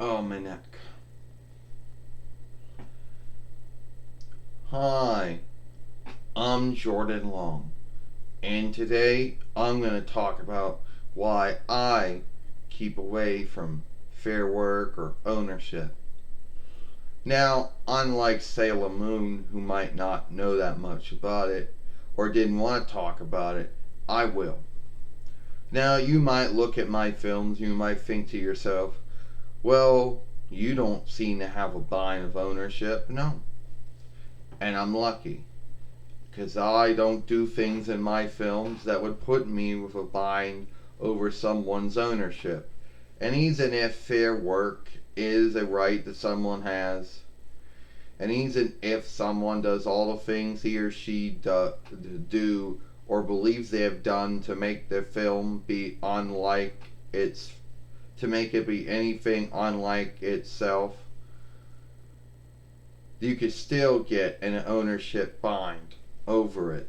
Oh, my neck. Hi, I'm Jordan Long, and today I'm going to talk about why I keep away from fair work or ownership. Now, unlike Sailor Moon, who might not know that much about it or didn't want to talk about it, I will. Now, you might look at my films, you might think to yourself, well, you don't seem to have a bind of ownership. No, and I'm lucky. Because I don't do things in my films that would put me with a bind over someone's ownership. And even if fair work is a right that someone has, and even if someone does all the things he or she do or believes they have done to make their film be unlike its, to make it be anything unlike itself, you could still get an ownership bind over it,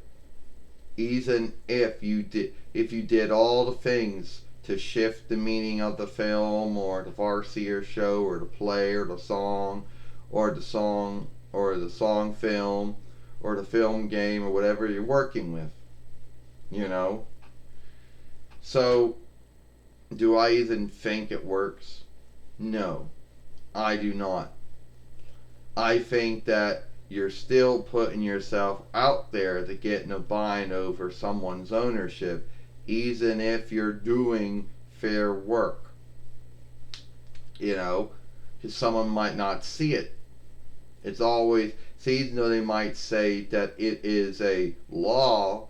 even if you did all the things to shift the meaning of the film or the varsity or show or the play or the song or the song or the song film or the film game or whatever you're working with, you know. So do I even think it works? No, I do not. I think that you're still putting yourself out there to get in a bind over someone's ownership, even if you're doing fair work. You know, because someone might not see it. It's always, see, even though they might say that it is a law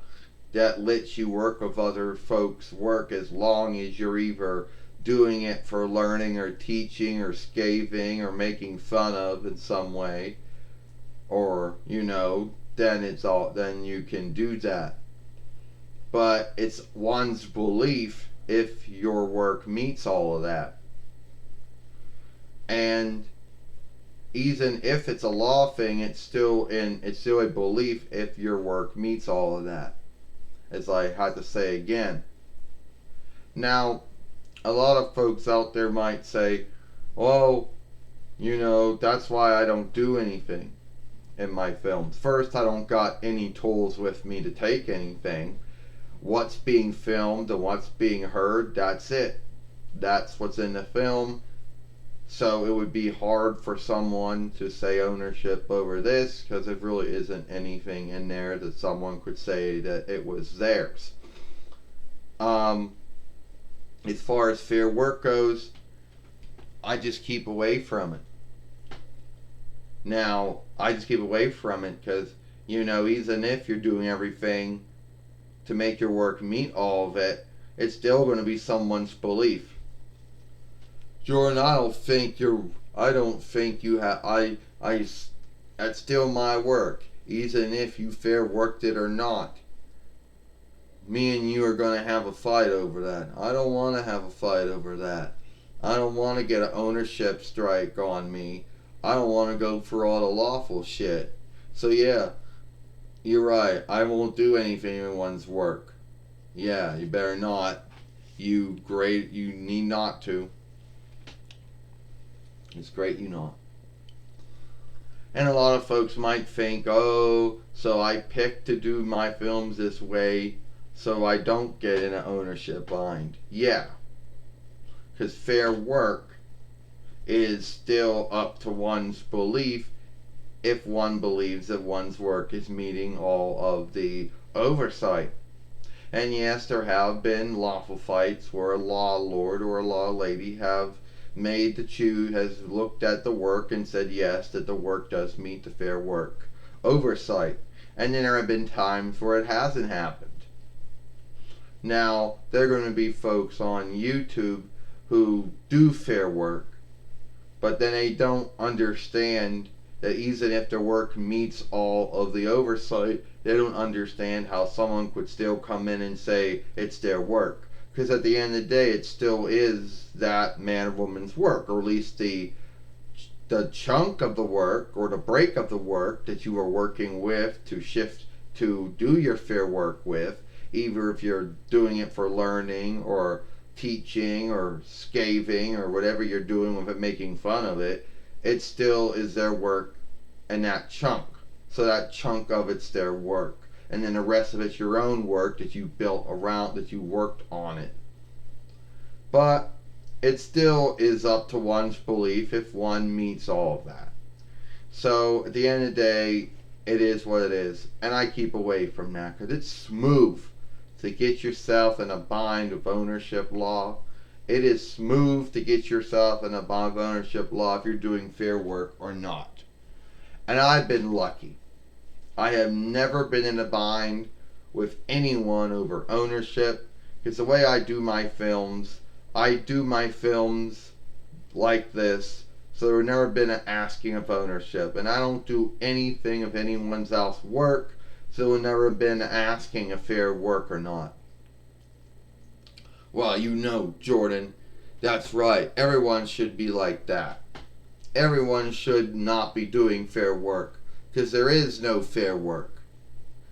that lets you work with other folks' work as long as you're either doing it for learning or teaching or scathing or making fun of in some way, or then you can do that. But it's one's belief if your work meets all of that. And even if it's a law thing, it's still a belief if your work meets all of that. As I had to say again. Now, a lot of folks out there might say, "Oh, that's why I don't do anything in my films. First, I don't got any tools with me to take anything. What's being filmed and what's being heard, that's it. That's what's in the film. So it would be hard for someone to say ownership over this because there really isn't anything in there that someone could say that it was theirs." Um, as far as fair work goes, I just keep away from it. Now, I just keep away from it because, even if you're doing everything to make your work meet all of it, it's still going to be someone's belief. Jordan, I don't think you have, that's still my work, even if you fair worked it or not. Me and you are going to have a fight over that. I don't want to have a fight over that. I don't want to get an ownership strike on me. I don't want to go for all the lawful shit. So yeah, you're right. I won't do anything in one's work. Yeah, you better not. You need not to. It's great you not. And a lot of folks might think, oh, so I picked to do my films this way so I don't get in an ownership bind. Yeah, because fair work is still up to one's belief if one believes that one's work is meeting all of the oversight. And yes, there have been lawful fights where a law lord or a law lady has looked at the work and said yes, that the work does meet the fair work oversight. And then there have been times where it hasn't happened. Now, there are going to be folks on YouTube who do fair work, but then they don't understand that even if their work meets all of the oversight, they don't understand how someone could still come in and say it's their work. Because at the end of the day, it still is that man or woman's work, or at least the chunk of the work or the break of the work that you are working with to shift to do your fair work with, either if you're doing it for learning or teaching or scathing or whatever you're doing with it, making fun of it, it still is their work and that chunk. So that chunk of it's their work. And then the rest of it's your own work that you built around, that you worked on it. But it still is up to one's belief if one meets all of that. So at the end of the day, it is what it is. And I keep away from that because it's smooth to get yourself in a bind of ownership law. It is smooth to get yourself in a bind of ownership law if you're doing fair work or not. And I've been lucky. I have never been in a bind with anyone over ownership because the way I do my films like this, so there's never been an asking of ownership. And I don't do anything of anyone's else work, so there's never been asking if fair work or not. Well, you know, Jordan, that's right. Everyone should be like that. Everyone should not be doing fair work, because there is no fair work.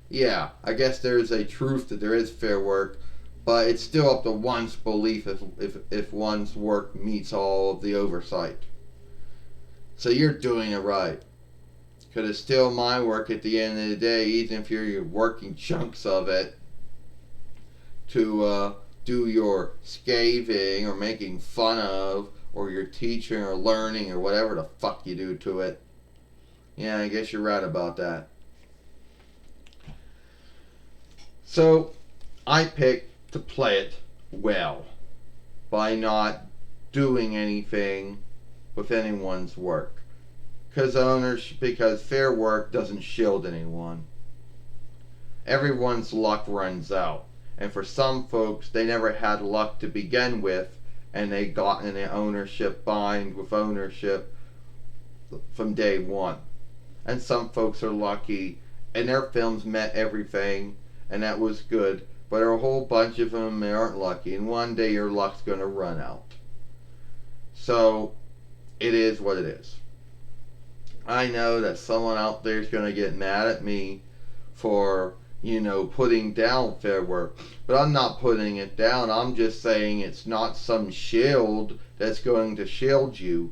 Yeah, I guess there is a truth that there is fair work, but it's still up to one's belief if one's work meets all of the oversight. So you're doing it right. Because it's still my work at the end of the day, even if you're working chunks of it to do your scathing or making fun of, or your teaching or learning or whatever the fuck you do to it. Yeah, I guess you're right about that. So I picked to play it well by not doing anything with anyone's work. Because fair work doesn't shield anyone. Everyone's luck runs out. And for some folks, they never had luck to begin with, and they got in an ownership bind with ownership from day one. And some folks are lucky, and their films met everything, and that was good. But there are a whole bunch of them that aren't lucky, and one day your luck's going to run out. So, it is what it is. I know that someone out there is going to get mad at me for, putting down fair work. But I'm not putting it down. I'm just saying it's not some shield that's going to shield you.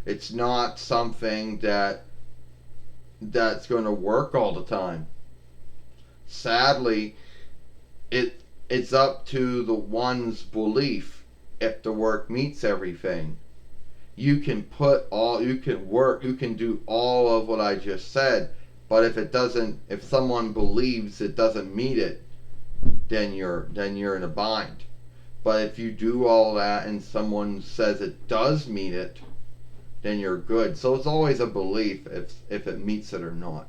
It's not something that's going to work all the time. Sadly, it's up to the one's belief if the work meets everything. You can do all of what I just said, but if someone believes it doesn't meet it, then you're in a bind. But if you do all that and someone says it does meet it, then you're good. So it's always a belief if it meets it or not.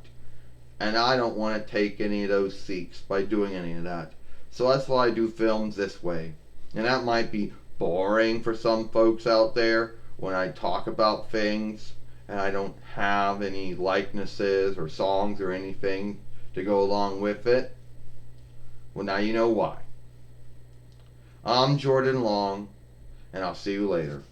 And I don't want to take any of those seats by doing any of that. So that's why I do films this way. And that might be boring for some folks out there when I talk about things and I don't have any likenesses or songs or anything to go along with it. Well, now you know why. I'm Jordan Long, and I'll see you later.